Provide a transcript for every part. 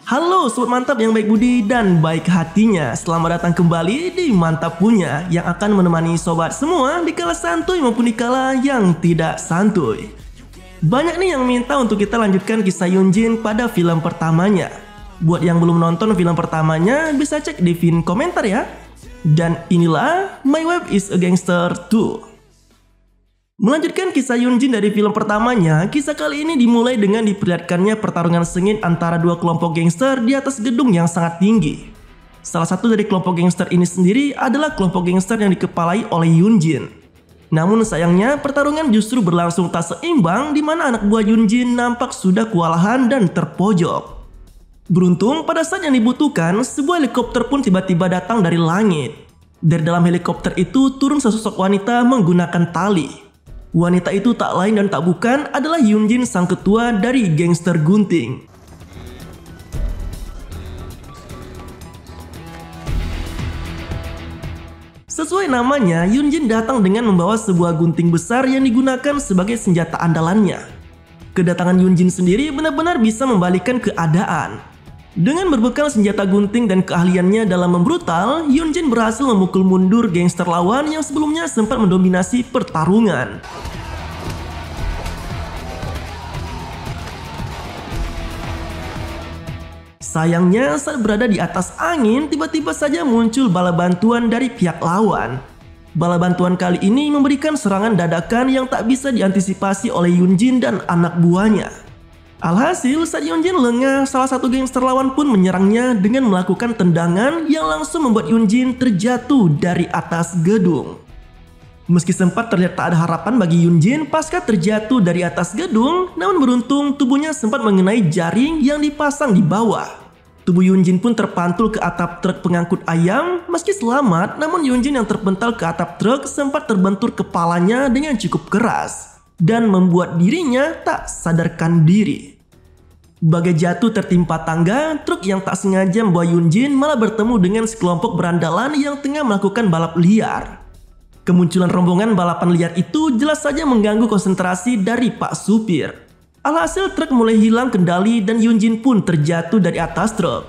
Halo sobat mantap yang baik budi dan baik hatinya. Selamat datang kembali di Mantap Punya yang akan menemani sobat semua di kala santuy maupun di kala yang tidak santuy. Banyak nih yang minta untuk kita lanjutkan kisah Yunjin pada film pertamanya. Buat yang belum nonton film pertamanya bisa cek di pin komentar ya. Dan inilah My Wife is a Gangster 2. Melanjutkan kisah Yunjin dari film pertamanya, kisah kali ini dimulai dengan diperlihatkannya pertarungan sengit antara dua kelompok gangster di atas gedung yang sangat tinggi. Salah satu dari kelompok gangster ini sendiri adalah kelompok gangster yang dikepalai oleh Yunjin. Namun sayangnya pertarungan justru berlangsung tak seimbang di mana anak buah Yunjin nampak sudah kewalahan dan terpojok. Beruntung pada saat yang dibutuhkan, sebuah helikopter pun tiba-tiba datang dari langit. Dari dalam helikopter itu turun sesosok wanita menggunakan tali. Wanita itu tak lain dan tak bukan adalah Yunjin sang ketua dari gangster gunting. Sesuai namanya, Yunjin datang dengan membawa sebuah gunting besar yang digunakan sebagai senjata andalannya. Kedatangan Yunjin sendiri benar-benar bisa membalikkan keadaan. Dengan berbekal senjata gunting dan keahliannya dalam membrutal, Yunjin berhasil memukul mundur gangster lawan yang sebelumnya sempat mendominasi pertarungan. Sayangnya saat berada di atas angin, tiba-tiba saja muncul bala bantuan dari pihak lawan. Bala bantuan kali ini memberikan serangan dadakan yang tak bisa diantisipasi oleh Yunjin dan anak buahnya. Alhasil saat Yunjin lengah, salah satu gangster lawan pun menyerangnya dengan melakukan tendangan yang langsung membuat Yunjin terjatuh dari atas gedung. Meski sempat terlihat tak ada harapan bagi Yunjin pasca terjatuh dari atas gedung, namun beruntung tubuhnya sempat mengenai jaring yang dipasang di bawah. Tubuh Yunjin pun terpantul ke atap truk pengangkut ayam. Meski selamat, namun Yunjin yang terpental ke atap truk sempat terbentur kepalanya dengan cukup keras dan membuat dirinya tak sadarkan diri. Bagai jatuh tertimpa tangga, truk yang tak sengaja membawa Yunjin malah bertemu dengan sekelompok berandalan yang tengah melakukan balap liar. Kemunculan rombongan balapan liar itu jelas saja mengganggu konsentrasi dari Pak Supir. Alhasil truk mulai hilang kendali dan Yunjin pun terjatuh dari atas truk.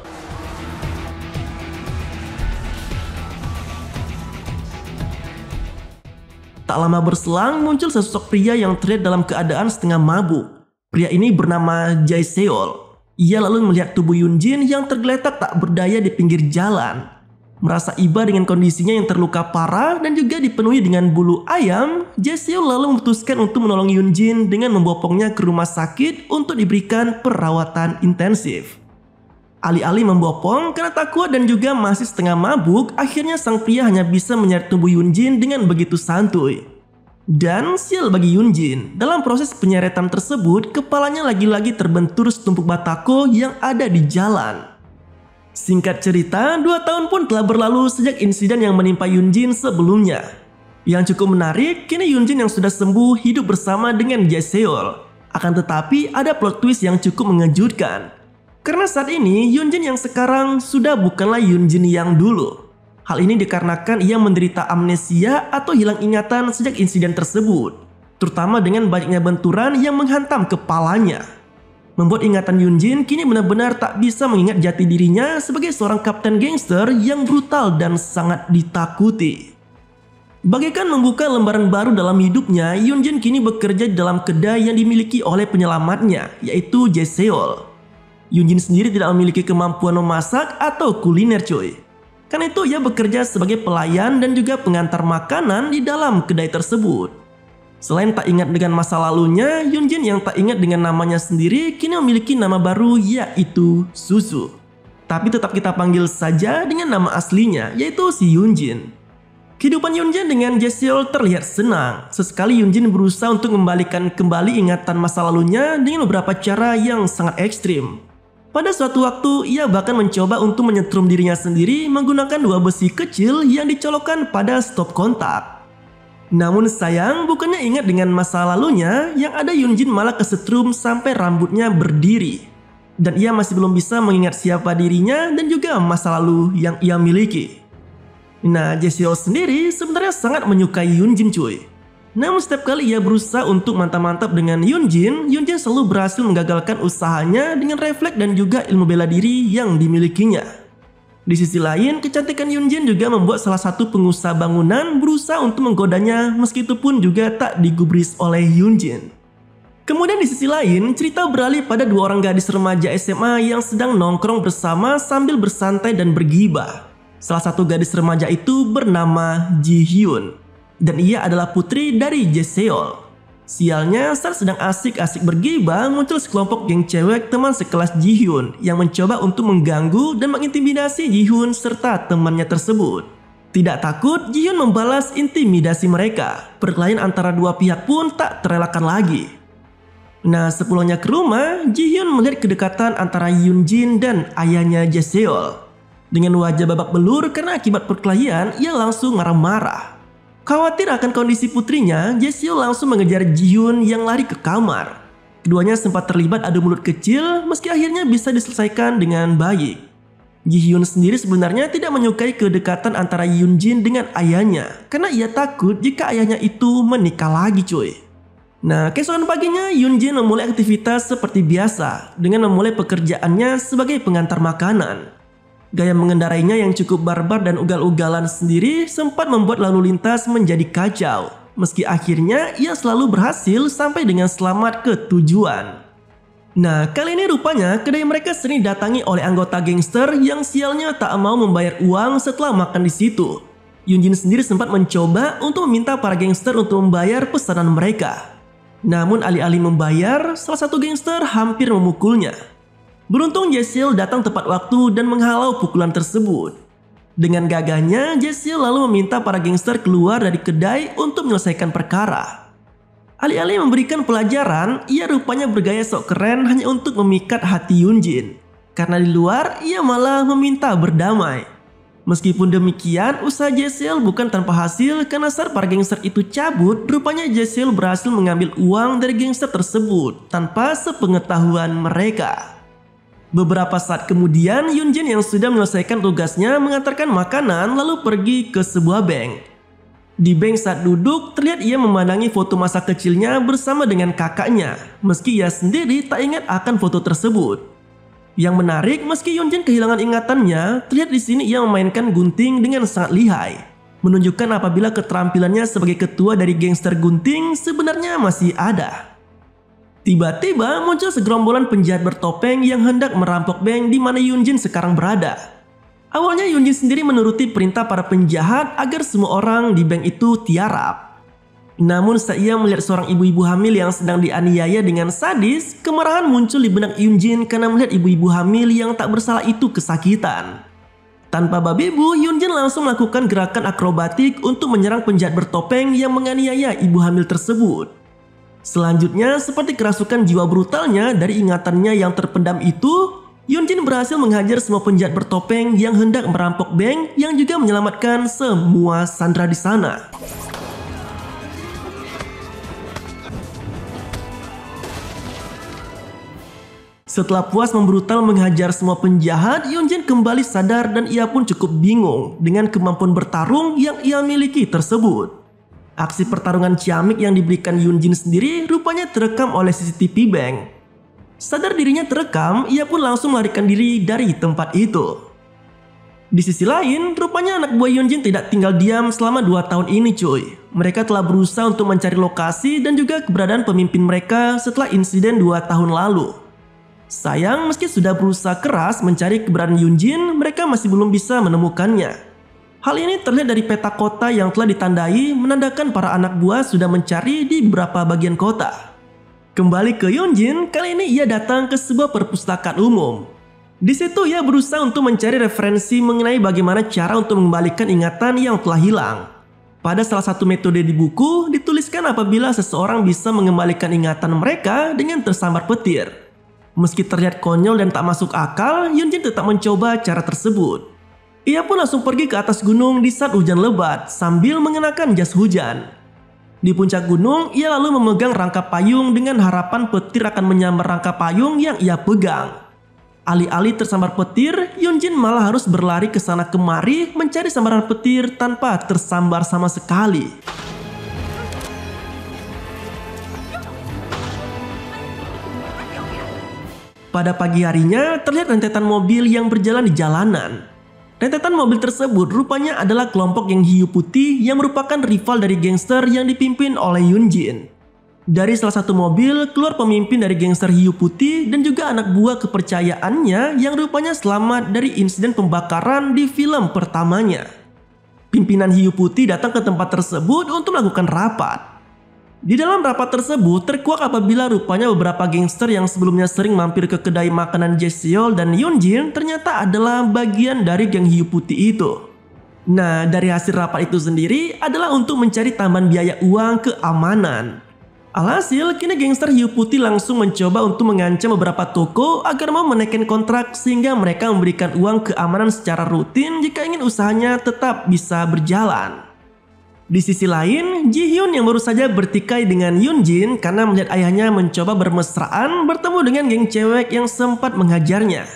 Tak lama berselang muncul sesosok pria yang terlihat dalam keadaan setengah mabuk. Pria ini bernama Jae Seol. Ia lalu melihat tubuh Yunjin yang tergeletak tak berdaya di pinggir jalan. Merasa iba dengan kondisinya yang terluka parah dan juga dipenuhi dengan bulu ayam, Jae Seol lalu memutuskan untuk menolong Yunjin dengan membopongnya ke rumah sakit untuk diberikan perawatan intensif. Alih-alih membopong karena tak kuat dan juga masih setengah mabuk, akhirnya sang pria hanya bisa menyeret tubuh Yunjin dengan begitu santuy. Dan sial bagi Yunjin, dalam proses penyeretan tersebut, kepalanya lagi-lagi terbentur setumpuk batako yang ada di jalan. Singkat cerita, 2 tahun pun telah berlalu sejak insiden yang menimpa Yunjin sebelumnya. Yang cukup menarik, kini Yunjin yang sudah sembuh hidup bersama dengan Jae Seol. Akan tetapi ada plot twist yang cukup mengejutkan. Karena saat ini, Yunjin yang sekarang sudah bukanlah Yunjin yang dulu. Hal ini dikarenakan ia menderita amnesia atau hilang ingatan sejak insiden tersebut. Terutama dengan banyaknya benturan yang menghantam kepalanya. Membuat ingatan Yunjin kini benar-benar tak bisa mengingat jati dirinya sebagai seorang kapten gangster yang brutal dan sangat ditakuti. Bagaikan membuka lembaran baru dalam hidupnya, Yunjin kini bekerja di dalam kedai yang dimiliki oleh penyelamatnya, yaitu Jae Seol. Yunjin sendiri tidak memiliki kemampuan memasak atau kuliner cuy. Karena itu ia bekerja sebagai pelayan dan juga pengantar makanan di dalam kedai tersebut. Selain tak ingat dengan masa lalunya, Yunjin yang tak ingat dengan namanya sendiri kini memiliki nama baru yaitu Suzu. Tapi tetap kita panggil saja dengan nama aslinya yaitu si Yunjin. Kehidupan Yunjin dengan Jae Seol terlihat senang. Sesekali Yunjin berusaha untuk membalikan kembali ingatan masa lalunya dengan beberapa cara yang sangat ekstrim. Pada suatu waktu, ia bahkan mencoba untuk menyetrum dirinya sendiri menggunakan 2 besi kecil yang dicolokkan pada stop kontak. Namun sayang, bukannya ingat dengan masa lalunya, yang ada Yunjin malah kesetrum sampai rambutnya berdiri. Dan ia masih belum bisa mengingat siapa dirinya dan juga masa lalu yang ia miliki. Nah, Jae Seol sendiri sebenarnya sangat menyukai Yunjin cuy. Namun setiap kali ia berusaha untuk mantap-mantap dengan Yunjin selalu berhasil menggagalkan usahanya dengan refleks dan juga ilmu bela diri yang dimilikinya. Di sisi lain, kecantikan Yunjin juga membuat salah satu pengusaha bangunan berusaha untuk menggodanya meskipun juga tak digubris oleh Yunjin. Kemudian di sisi lain, cerita beralih pada dua orang gadis remaja SMA yang sedang nongkrong bersama sambil bersantai dan bergibah. Salah satu gadis remaja itu bernama Ji Hyun. Dan ia adalah putri dari Jaeseol. Sialnya, saat sedang asik-asik bergibah, muncul sekelompok geng cewek teman sekelas Ji Hyun yang mencoba untuk mengganggu dan mengintimidasi Ji Hyun serta temannya tersebut. Tidak takut, Ji Hyun membalas intimidasi mereka. Perkelahian antara dua pihak pun tak terelakkan lagi. Nah, sepulangnya ke rumah, Ji Hyun melihat kedekatan antara Yunjin dan ayahnya Jaeseol. Dengan wajah babak belur karena akibat perkelahian, ia langsung marah-marah. Khawatir akan kondisi putrinya, Jaeseol langsung mengejar Ji Hyun yang lari ke kamar. Keduanya sempat terlibat adu mulut kecil meski akhirnya bisa diselesaikan dengan baik. Ji Hyun sendiri sebenarnya tidak menyukai kedekatan antara Yunjin dengan ayahnya karena ia takut jika ayahnya itu menikah lagi cuy. Nah, keesokan paginya Yunjin memulai aktivitas seperti biasa dengan memulai pekerjaannya sebagai pengantar makanan. Gaya mengendarainya yang cukup barbar dan ugal-ugalan sendiri sempat membuat lalu lintas menjadi kacau. Meski akhirnya ia selalu berhasil sampai dengan selamat ke tujuan. Nah, kali ini rupanya kedai mereka sering datangi oleh anggota gangster yang sialnya tak mau membayar uang setelah makan di situ. Yunjin sendiri sempat mencoba untuk meminta para gangster untuk membayar pesanan mereka. Namun alih-alih membayar, salah satu gangster hampir memukulnya. Beruntung Jaeseol datang tepat waktu dan menghalau pukulan tersebut. Dengan gagahnya, Jaeseol lalu meminta para gangster keluar dari kedai untuk menyelesaikan perkara. Alih-alih memberikan pelajaran, ia rupanya bergaya sok keren hanya untuk memikat hati Yunjin. Karena di luar, ia malah meminta berdamai. Meskipun demikian, usaha Jaeseol bukan tanpa hasil karena saat para gangster itu cabut, rupanya Jaeseol berhasil mengambil uang dari gangster tersebut tanpa sepengetahuan mereka. Beberapa saat kemudian, Yunjin yang sudah menyelesaikan tugasnya mengantarkan makanan lalu pergi ke sebuah bank. Di bank saat duduk, terlihat ia memandangi foto masa kecilnya bersama dengan kakaknya, meski ia sendiri tak ingat akan foto tersebut. Yang menarik, meski Yunjin kehilangan ingatannya, terlihat di sini ia memainkan gunting dengan sangat lihai, menunjukkan apabila keterampilannya sebagai ketua dari gangster gunting sebenarnya masih ada. Tiba-tiba muncul segerombolan penjahat bertopeng yang hendak merampok bank di mana Yunjin sekarang berada. Awalnya Yunjin sendiri menuruti perintah para penjahat agar semua orang di bank itu tiarap. Namun saat ia melihat seorang ibu-ibu hamil yang sedang dianiaya dengan sadis, kemarahan muncul di benak Yunjin karena melihat ibu-ibu hamil yang tak bersalah itu kesakitan. Tanpa babi bu, Yunjin langsung melakukan gerakan akrobatik untuk menyerang penjahat bertopeng yang menganiaya ibu hamil tersebut. Selanjutnya, seperti kerasukan jiwa brutalnya dari ingatannya yang terpendam itu, Yunjin berhasil menghajar semua penjahat bertopeng yang hendak merampok bank yang juga menyelamatkan semua sandera di sana. Setelah puas membrutal menghajar semua penjahat, Yunjin kembali sadar dan ia pun cukup bingung dengan kemampuan bertarung yang ia miliki tersebut. Aksi pertarungan ciamik yang diberikan Yunjin sendiri rupanya terekam oleh CCTV bank. Sadar dirinya terekam, ia pun langsung melarikan diri dari tempat itu. Di sisi lain, rupanya anak buah Yunjin tidak tinggal diam selama 2 tahun ini cuy. Mereka telah berusaha untuk mencari lokasi dan juga keberadaan pemimpin mereka setelah insiden 2 tahun lalu. Sayang, meski sudah berusaha keras mencari keberadaan Yunjin, mereka masih belum bisa menemukannya. Hal ini terlihat dari peta kota yang telah ditandai menandakan para anak buah sudah mencari di beberapa bagian kota. Kembali ke Yunjin, kali ini ia datang ke sebuah perpustakaan umum. Di situ ia berusaha untuk mencari referensi mengenai bagaimana cara untuk mengembalikan ingatan yang telah hilang. Pada salah satu metode di buku, dituliskan apabila seseorang bisa mengembalikan ingatan mereka dengan tersambar petir. Meski terlihat konyol dan tak masuk akal, Yunjin tetap mencoba cara tersebut. Ia pun langsung pergi ke atas gunung di saat hujan lebat sambil mengenakan jas hujan. Di puncak gunung, ia lalu memegang rangkap payung dengan harapan petir akan menyambar rangkap payung yang ia pegang. Alih-alih tersambar petir, Yunjin malah harus berlari ke sana kemari mencari sambaran petir tanpa tersambar sama sekali. Pada pagi harinya terlihat rentetan mobil yang berjalan di jalanan. Rentetan mobil tersebut rupanya adalah kelompok geng hiu putih yang merupakan rival dari gangster yang dipimpin oleh Yunjin. Dari salah satu mobil keluar pemimpin dari gangster hiu putih dan juga anak buah kepercayaannya yang rupanya selamat dari insiden pembakaran di film pertamanya. Pimpinan hiu putih datang ke tempat tersebut untuk melakukan rapat. Di dalam rapat tersebut terkuak apabila rupanya beberapa gangster yang sebelumnya sering mampir ke kedai makanan Jaeseol dan Yunjin ternyata adalah bagian dari geng hiu putih itu. Nah, dari hasil rapat itu sendiri adalah untuk mencari tambahan biaya uang keamanan. Alhasil, kini gangster hiu putih langsung mencoba untuk mengancam beberapa toko agar mau menaikkan kontrak sehingga mereka memberikan uang keamanan secara rutin jika ingin usahanya tetap bisa berjalan. Di sisi lain, Ji-hyun yang baru saja bertikai dengan Yunjin karena melihat ayahnya mencoba bermesraan bertemu dengan geng cewek yang sempat menghajarnya.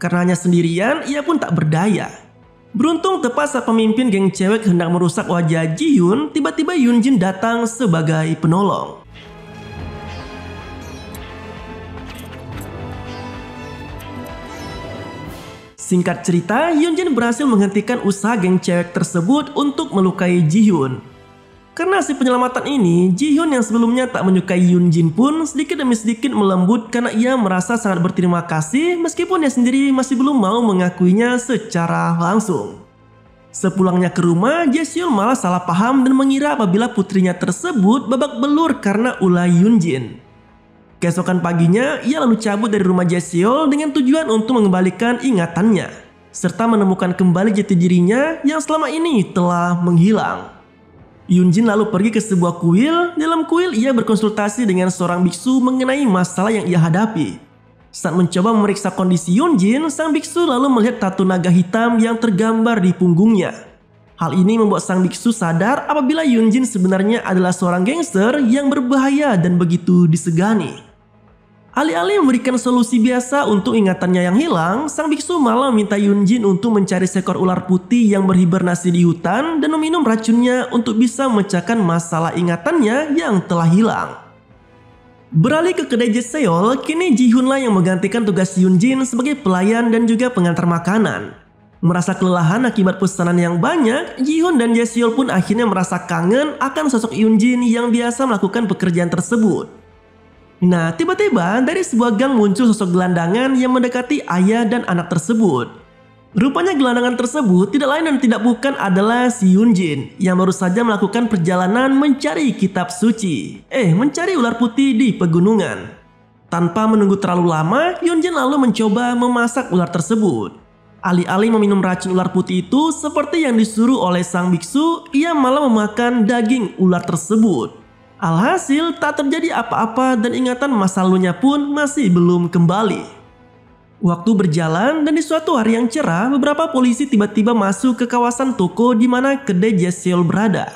Karena hanya sendirian, ia pun tak berdaya. Beruntung tepat saat pemimpin geng cewek hendak merusak wajah Ji-hyun, tiba-tiba Yunjin datang sebagai penolong. Singkat cerita, Yunjin berhasil menghentikan usaha geng cewek tersebut untuk melukai Ji-hyun. Karena hasil penyelamatan ini, Ji-hyun yang sebelumnya tak menyukai Yunjin pun sedikit demi sedikit melembut karena ia merasa sangat berterima kasih meskipun dia sendiri masih belum mau mengakuinya secara langsung. Sepulangnya ke rumah, Jaeseol malah salah paham dan mengira apabila putrinya tersebut babak belur karena ulah Yunjin. Keesokan paginya, ia lalu cabut dari rumah Jaeseol dengan tujuan untuk mengembalikan ingatannya, serta menemukan kembali jati dirinya yang selama ini telah menghilang. Yunjin lalu pergi ke sebuah kuil. Dalam kuil, ia berkonsultasi dengan seorang biksu mengenai masalah yang ia hadapi. Saat mencoba memeriksa kondisi Yunjin, sang biksu lalu melihat tato naga hitam yang tergambar di punggungnya. Hal ini membuat sang biksu sadar apabila Yunjin sebenarnya adalah seorang gangster yang berbahaya dan begitu disegani. Alih-alih memberikan solusi biasa untuk ingatannya yang hilang, sang biksu malah meminta Yunjin untuk mencari seekor ular putih yang berhibernasi di hutan dan meminum racunnya untuk bisa memecahkan masalah ingatannya yang telah hilang. Beralih ke kedai Jaeseol, kini Ji-hyun lah yang menggantikan tugas Yunjin sebagai pelayan dan juga pengantar makanan. Merasa kelelahan akibat pesanan yang banyak, Ji-hyun dan Jaeseol pun akhirnya merasa kangen akan sosok Yunjin yang biasa melakukan pekerjaan tersebut. Nah, tiba-tiba dari sebuah gang muncul sosok gelandangan yang mendekati ayah dan anak tersebut. Rupanya gelandangan tersebut tidak lain dan tidak bukan adalah si Yunjin yang baru saja melakukan perjalanan mencari kitab suci. Mencari ular putih di pegunungan. Tanpa menunggu terlalu lama, Yunjin lalu mencoba memasak ular tersebut. Alih-alih meminum racun ular putih itu seperti yang disuruh oleh sang biksu, ia malah memakan daging ular tersebut. Alhasil tak terjadi apa-apa dan ingatan masa lalunya pun masih belum kembali. Waktu berjalan dan di suatu hari yang cerah, beberapa polisi tiba-tiba masuk ke kawasan toko di mana kedai Jaeseol berada.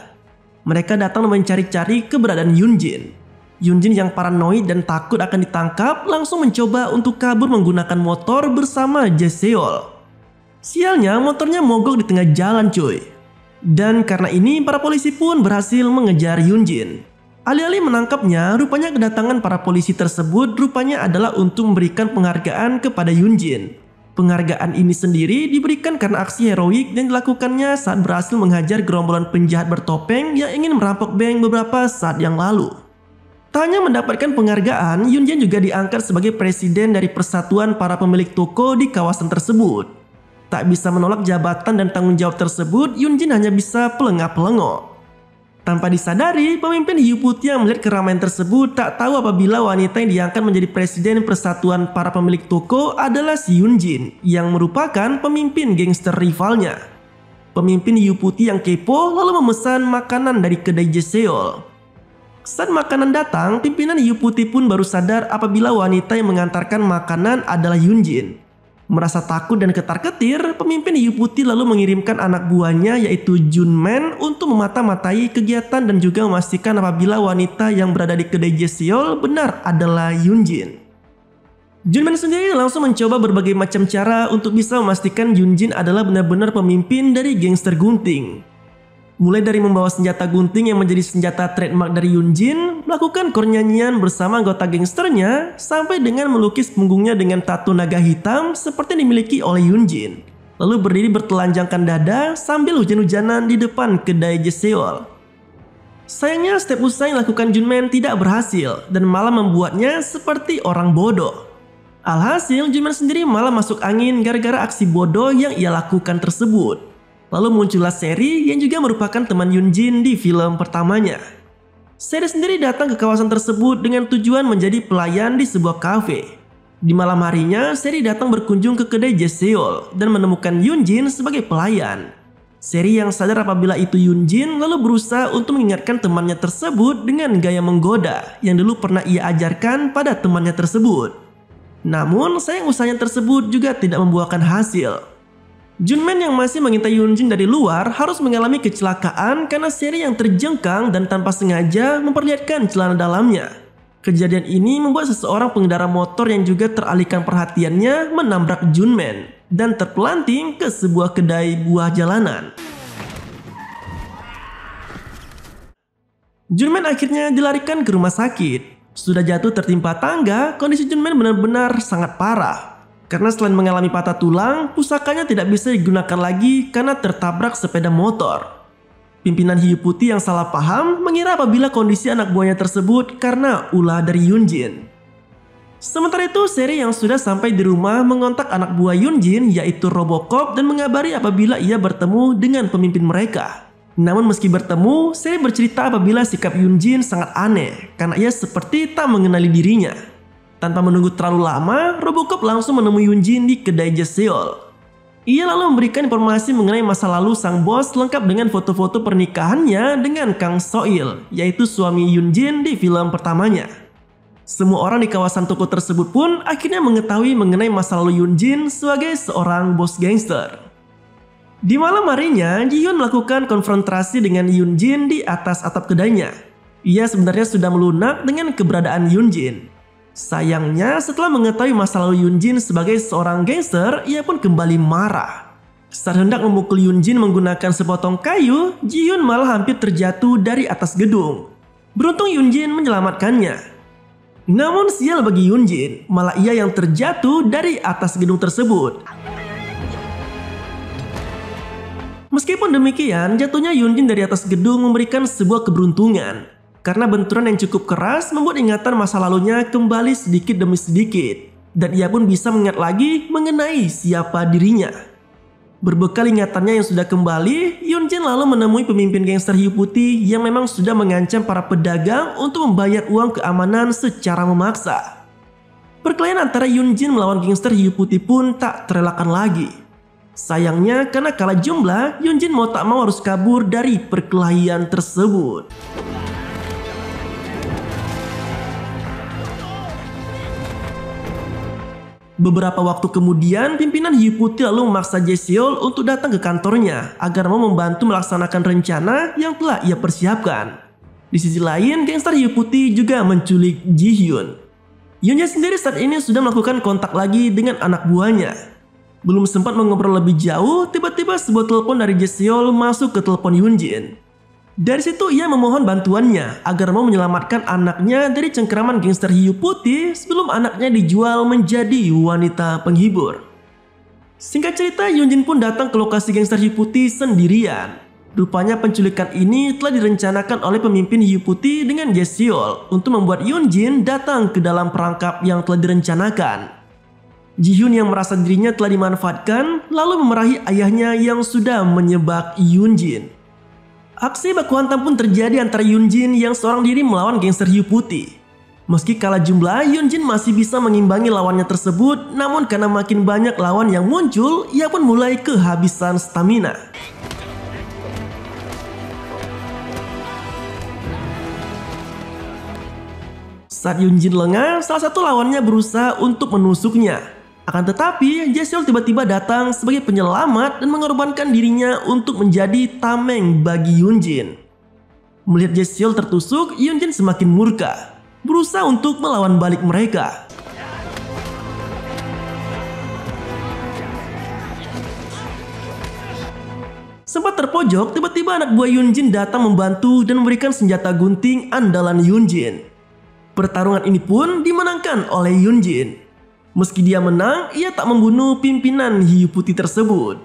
Mereka datang mencari-cari keberadaan Yunjin. Yunjin yang paranoid dan takut akan ditangkap langsung mencoba untuk kabur menggunakan motor bersama Jaeseol. Sialnya motornya mogok di tengah jalan cuy. Dan karena ini para polisi pun berhasil mengejar Yunjin. Alih-alih menangkapnya, rupanya kedatangan para polisi tersebut rupanya adalah untuk memberikan penghargaan kepada Yunjin. Penghargaan ini sendiri diberikan karena aksi heroik yang dilakukannya saat berhasil menghajar gerombolan penjahat bertopeng yang ingin merampok bank beberapa saat yang lalu. Tak hanya mendapatkan penghargaan, Yunjin juga diangkat sebagai presiden dari persatuan para pemilik toko di kawasan tersebut. Tak bisa menolak jabatan dan tanggung jawab tersebut, Yunjin hanya bisa pelengah-pelengok. Tanpa disadari, pemimpin hiu putih yang melihat keramaian tersebut tak tahu apabila wanita yang diangkat menjadi presiden persatuan para pemilik toko adalah si Yunjin yang merupakan pemimpin gangster rivalnya. Pemimpin hiu putih yang kepo lalu memesan makanan dari kedai Jaeseol. Saat makanan datang, pimpinan hiu putih pun baru sadar apabila wanita yang mengantarkan makanan adalah Yunjin. Merasa takut dan ketar-ketir, pemimpin hiu putih lalu mengirimkan anak buahnya yaitu Junman untuk memata-matai kegiatan dan juga memastikan apabila wanita yang berada di kedai Jaeseol benar adalah Yunjin. Junman sendiri langsung mencoba berbagai macam cara untuk bisa memastikan Yunjin adalah benar-benar pemimpin dari gangster gunting. Mulai dari membawa senjata gunting yang menjadi senjata trademark dari Yunjin, melakukan kor nyanyian bersama anggota gangsternya, sampai dengan melukis punggungnya dengan tato naga hitam seperti yang dimiliki oleh Yunjin. Lalu berdiri bertelanjangkan dada sambil hujan-hujanan di depan kedai Jeseol. Sayangnya step usaha yang lakukan Junman tidak berhasil dan malah membuatnya seperti orang bodoh. Alhasil Junman sendiri malah masuk angin gara-gara aksi bodoh yang ia lakukan tersebut. Lalu muncullah Seri yang juga merupakan teman Yunjin di film pertamanya. Seri sendiri datang ke kawasan tersebut dengan tujuan menjadi pelayan di sebuah kafe. Di malam harinya, Seri datang berkunjung ke kedai Jeseol dan menemukan Yunjin sebagai pelayan. Seri yang sadar apabila itu Yunjin lalu berusaha untuk mengingatkan temannya tersebut dengan gaya menggoda yang dulu pernah ia ajarkan pada temannya tersebut. Namun sayang usahanya tersebut juga tidak membuahkan hasil. Junman yang masih mengintai Yunjin dari luar harus mengalami kecelakaan karena Seri yang terjengkang dan tanpa sengaja memperlihatkan celana dalamnya. Kejadian ini membuat seseorang pengendara motor yang juga teralihkan perhatiannya menabrak Junman dan terpelanting ke sebuah kedai buah jalanan. Junman akhirnya dilarikan ke rumah sakit. Sudah jatuh tertimpa tangga, kondisi Junman benar-benar sangat parah. Karena selain mengalami patah tulang, pusakanya tidak bisa digunakan lagi karena tertabrak sepeda motor. Pimpinan hiu putih yang salah paham mengira apabila kondisi anak buahnya tersebut karena ulah dari Yunjin. Sementara itu, Seri yang sudah sampai di rumah mengontak anak buah Yunjin yaitu Robocop dan mengabari apabila ia bertemu dengan pemimpin mereka. Namun meski bertemu, Seri bercerita apabila sikap Yunjin sangat aneh karena ia seperti tak mengenali dirinya. Tanpa menunggu terlalu lama, Robocop langsung menemui Yunjin di kedai Jeseol. Ia lalu memberikan informasi mengenai masa lalu sang bos lengkap dengan foto-foto pernikahannya dengan Kang Soil, yaitu suami Yunjin di film pertamanya. Semua orang di kawasan toko tersebut pun akhirnya mengetahui mengenai masa lalu Yunjin sebagai seorang bos gangster. Di malam harinya, Ji-hyun melakukan konfrontasi dengan Yunjin di atas atap kedainya. Ia sebenarnya sudah melunak dengan keberadaan Yunjin. Sayangnya setelah mengetahui masa lalu Yunjin sebagai seorang gangster, ia pun kembali marah. Saat hendak memukul Yunjin menggunakan sepotong kayu, Ji-hyun malah hampir terjatuh dari atas gedung. Beruntung Yunjin menyelamatkannya. Namun sial bagi Yunjin, malah ia yang terjatuh dari atas gedung tersebut. Meskipun demikian, jatuhnya Yunjin dari atas gedung memberikan sebuah keberuntungan. Karena benturan yang cukup keras membuat ingatan masa lalunya kembali sedikit demi sedikit. Dan ia pun bisa mengingat lagi mengenai siapa dirinya. Berbekal ingatannya yang sudah kembali, Yunjin lalu menemui pemimpin gangster hiu putih yang memang sudah mengancam para pedagang untuk membayar uang keamanan secara memaksa. Perkelahian antara Yunjin melawan gangster hiu putih pun tak terelakkan lagi. Sayangnya karena kalah jumlah, Yunjin mau tak mau harus kabur dari perkelahian tersebut. Beberapa waktu kemudian, pimpinan hiu putih lalu memaksa Jeseol untuk datang ke kantornya agar mau membantu melaksanakan rencana yang telah ia persiapkan. Di sisi lain, gangster hiu putih juga menculik Ji-hyun. Yunjin sendiri saat ini sudah melakukan kontak lagi dengan anak buahnya. Belum sempat mengobrol lebih jauh, tiba-tiba sebuah telepon dari Jeseol masuk ke telepon Yunjin. Dari situ ia memohon bantuannya agar mau menyelamatkan anaknya dari cengkeraman gangster hiu putih sebelum anaknya dijual menjadi wanita penghibur. Singkat cerita, Yunjin pun datang ke lokasi gangster hiu putih sendirian. Rupanya penculikan ini telah direncanakan oleh pemimpin hiu putih dengan Jeseol untuk membuat Yunjin datang ke dalam perangkap yang telah direncanakan. Ji-hyun yang merasa dirinya telah dimanfaatkan lalu memarahi ayahnya yang sudah menyebak Yunjin. Aksi baku hantam pun terjadi antara Yunjin yang seorang diri melawan gangster hiu putih. Meski kalah jumlah, Yunjin masih bisa mengimbangi lawannya tersebut, namun karena makin banyak lawan yang muncul, ia pun mulai kehabisan stamina. Saat Yunjin lengah, salah satu lawannya berusaha untuk menusuknya. Akan tetapi, Jeseol tiba-tiba datang sebagai penyelamat dan mengorbankan dirinya untuk menjadi tameng bagi Yunjin. Melihat Jeseol tertusuk, Yunjin semakin murka, berusaha untuk melawan balik mereka. Sempat tempat terpojok, tiba-tiba anak buah Yunjin datang membantu dan memberikan senjata gunting andalan Yunjin. Pertarungan ini pun dimenangkan oleh Yunjin. Meski dia menang, ia tak membunuh pimpinan hiu putih tersebut.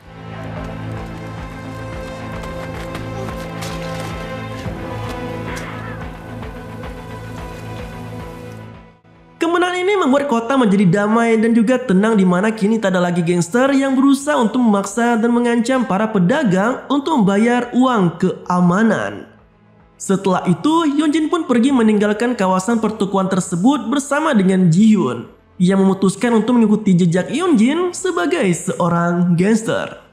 Kemenangan ini membuat kota menjadi damai dan juga tenang, di mana kini tak ada lagi gangster yang berusaha untuk memaksa dan mengancam para pedagang untuk membayar uang keamanan. Setelah itu, Yunjin pun pergi meninggalkan kawasan pertukuan tersebut bersama dengan Ji-hyun, yang memutuskan untuk mengikuti jejak Yunjin sebagai seorang gangster.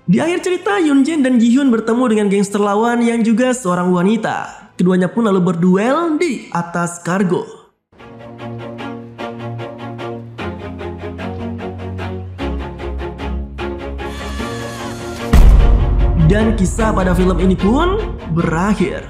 Di akhir cerita, Yunjin dan Ji-hyun bertemu dengan gangster lawan yang juga seorang wanita. Keduanya pun lalu berduel di atas kargo. Dan kisah pada film ini pun berakhir.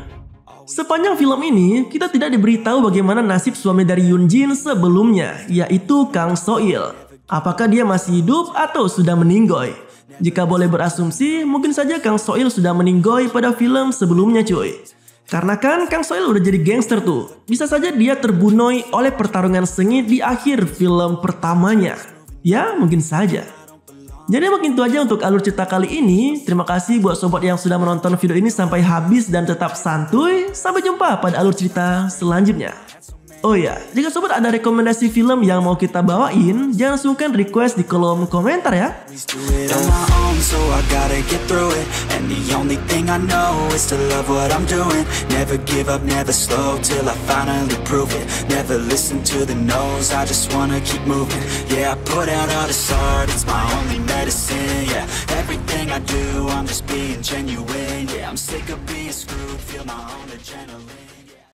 Sepanjang film ini, kita tidak diberitahu bagaimana nasib suami dari Yunjin sebelumnya, yaitu Kang So-il. Apakah dia masih hidup atau sudah meninggoy? Jika boleh berasumsi, mungkin saja Kang So-il sudah meninggoy pada film sebelumnya cuy. Karena kan Kang So-il udah jadi gangster tuh. Bisa saja dia terbunuh oleh pertarungan sengit di akhir film pertamanya. Ya, mungkin saja. Jadi mungkin itu aja untuk alur cerita kali ini. Terima kasih buat sobat yang sudah menonton video ini sampai habis dan tetap santuy. Sampai jumpa pada alur cerita selanjutnya. Oh ya, jika sobat ada rekomendasi film yang mau kita bawain, jangan sungkan request di kolom komentar ya. So I gotta get through it, and the only thing I know is to love what I'm doing. Never give up, never slow, till I finally prove it. Never listen to the no's, I just wanna keep moving. Yeah, I put out all this art, it's my only medicine. Yeah, everything I do, I'm just being genuine. Yeah, I'm sick of being screwed, feel my own adrenaline.